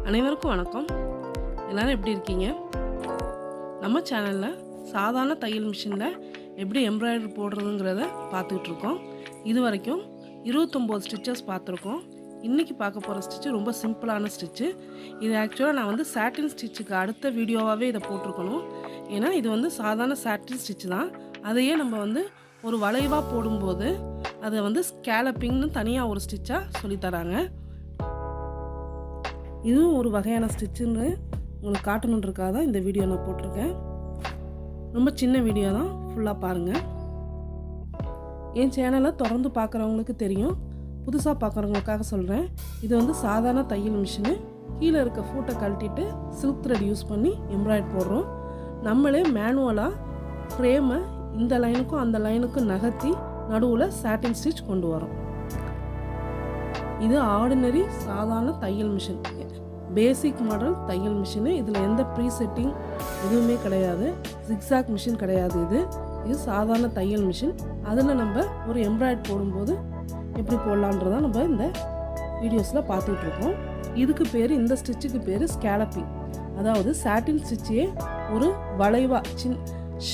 அனைவருக்கும் வணக்கம். எல்லோரும் எப்படி இருக்கீங்க? நம்ம சேனலில் சாதாரண தையல் மிஷினில் எப்படி எம்ப்ராய்டரி போடுறதுங்கிறத பார்த்துக்கிட்டு இருக்கோம். இது வரைக்கும் 29 ஸ்டிச்சஸ் பார்த்துருக்கோம். இன்றைக்கி பார்க்க போகிற ஸ்டிச்சு ரொம்ப சிம்பிளான ஸ்டிச்சு. இது ஆக்சுவலாக நான் சாட்டின் ஸ்டிச்சுக்கு அடுத்த வீடியோவாகவே இதை போட்டிருக்கணும். ஏன்னா இது சாதாரண சாட்டின் ஸ்டிச்சு தான். அதையே நம்ம ஒரு வளைவாக போடும்போது அதை ஸ்கேலப்பிங்னு தனியாக ஒரு ஸ்டிச்சாக சொல்லித்தராங்க. இதுவும் ஒரு வகையான ஸ்டிச்சுன்னு உங்களுக்கு காட்டணுன்றக்காக தான் இந்த வீடியோ நான் போட்டிருக்கேன். ரொம்ப சின்ன வீடியோ தான், ஃபுல்லாக பாருங்கள். என் சேனலை தொடர்ந்து பார்க்குறவங்களுக்கு தெரியும், புதுசாக பார்க்குறவங்களுக்காக சொல்கிறேன். இது சாதாரண தையல் மிஷினு. கீழே இருக்க ஃபூட்டை கழட்டிட்டு சில்க் த்ரெட் யூஸ் பண்ணி எம்ப்ராய்டரி போடுறோம். நம்மளே மேனுவலாக ஃப்ரேமை இந்த லைனுக்கும் அந்த லைனுக்கும் நகர்த்தி நடுவில் சாட்டின் ஸ்டிச் கொண்டு வரோம். இது ஆர்டினரி சாதாரண தையல் மிஷின், பேசிக் மாடல் தையல் மிஷினு. இதில் எந்த ப்ரீ செட்டிங் எதுவுமே கிடையாது, ஜிக்ஸாக் மிஷின் கிடையாது. இது சாதாரண தையல் மிஷின். அதில் நம்ம ஒரு எம்ப்ராய்டரி போடும்போது எப்படி போடலான்றதான் நம்ம இந்த வீடியோஸில் பார்த்துட்ருக்கோம். இதுக்கு பேர், இந்த ஸ்டிச்சுக்கு பேர் ஸ்கேலப்பிங். அதாவது சாட்டின் ஸ்டிச்சையே ஒரு வளைவாக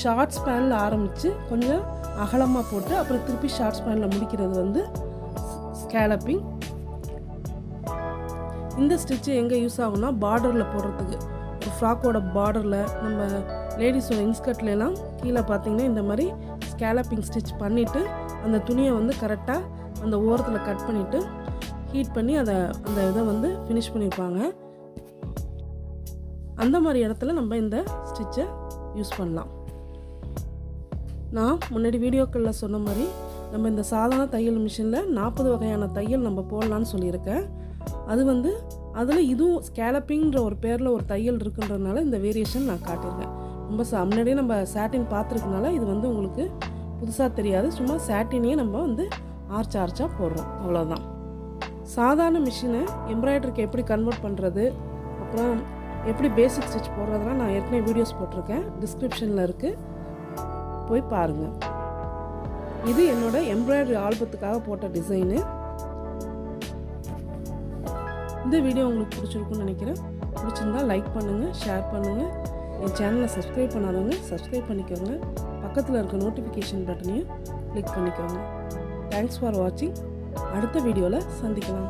ஷார்ட் ஸ்பேனில் ஆரம்பித்து கொஞ்சம் அகலமாக போட்டு அப்புறம் திருப்பி ஷார்ட் ஸ்பேனில் முடிக்கிறது ஸ்கேலப்பிங். இந்த ஸ்டிச்சு எங்கே யூஸ் ஆகும்னா பார்டரில் போடுறதுக்கு. ஒரு ஃப்ராக்கோட பார்டரில், நம்ம லேடிஸோட இன்ஸ்கர்ட்லாம் கீழே பார்த்திங்கன்னா இந்த மாதிரி ஸ்கேலப்பிங் ஸ்டிச் பண்ணிவிட்டு அந்த துணியை கரெக்டாக அந்த ஓரத்தில் கட் பண்ணிவிட்டு ஹீட் பண்ணி அந்த இதை ஃபினிஷ் பண்ணியிருப்பாங்க. அந்த மாதிரி இடத்துல நம்ம இந்த ஸ்டிச்சை யூஸ் பண்ணலாம். நான் முன்னாடி வீடியோக்களில் சொன்ன மாதிரி நம்ம இந்த சாதாரண தையல் மிஷினில் 40 வகையான தையல் நம்ம போடலான்னு சொல்லியிருக்கேன். அது அதில் இதுவும் ஸ்கேலப்பிங்கிற ஒரு பேரில் ஒரு தையல் இருக்குன்றதுனால இந்த வேரியேஷன் நான் காட்டியிருக்கேன். ரொம்ப முன்னாடியே நம்ம சாட்டின் பார்த்துருக்கனால இது உங்களுக்கு புதுசாக தெரியாது. சும்மா சாட்டினையே நம்ம ஆர்ச்சாக போடுறோம், அவ்வளோதான். சாதாரண மிஷினை எம்ப்ராய்டரிக்கு எப்படி கன்வெர்ட் பண்ணுறது, அப்புறம் எப்படி பேசிக் ஸ்டிச் போடுறதுலாம் நான் ஏற்கனவே வீடியோஸ் போட்டிருக்கேன், டிஸ்கிரிப்ஷனில் இருக்குது, போய் பாருங்கள். இது என்னோட எம்ப்ராய்டரி ஆல்பத்துக்காக போட்ட டிசைனு. இந்த வீடியோ உங்களுக்கு பிடிச்சிருக்குன்னு நினைக்கிறேன். பிடிச்சிருந்தா லைக் பண்ணுங்கள், ஷேர் பண்ணுங்கள். என் சேனலை சப்ஸ்கிரைப் பண்ணாதவங்க சப்ஸ்கிரைப் பண்ணிக்கோங்க. பக்கத்தில் இருக்க நோட்டிஃபிகேஷன் பட்டனையும் கிளிக் பண்ணிக்கோங்க. தேங்க்ஸ் ஃபார் வாட்சிங். அடுத்த வீடியோவில் சந்திக்கலாம்.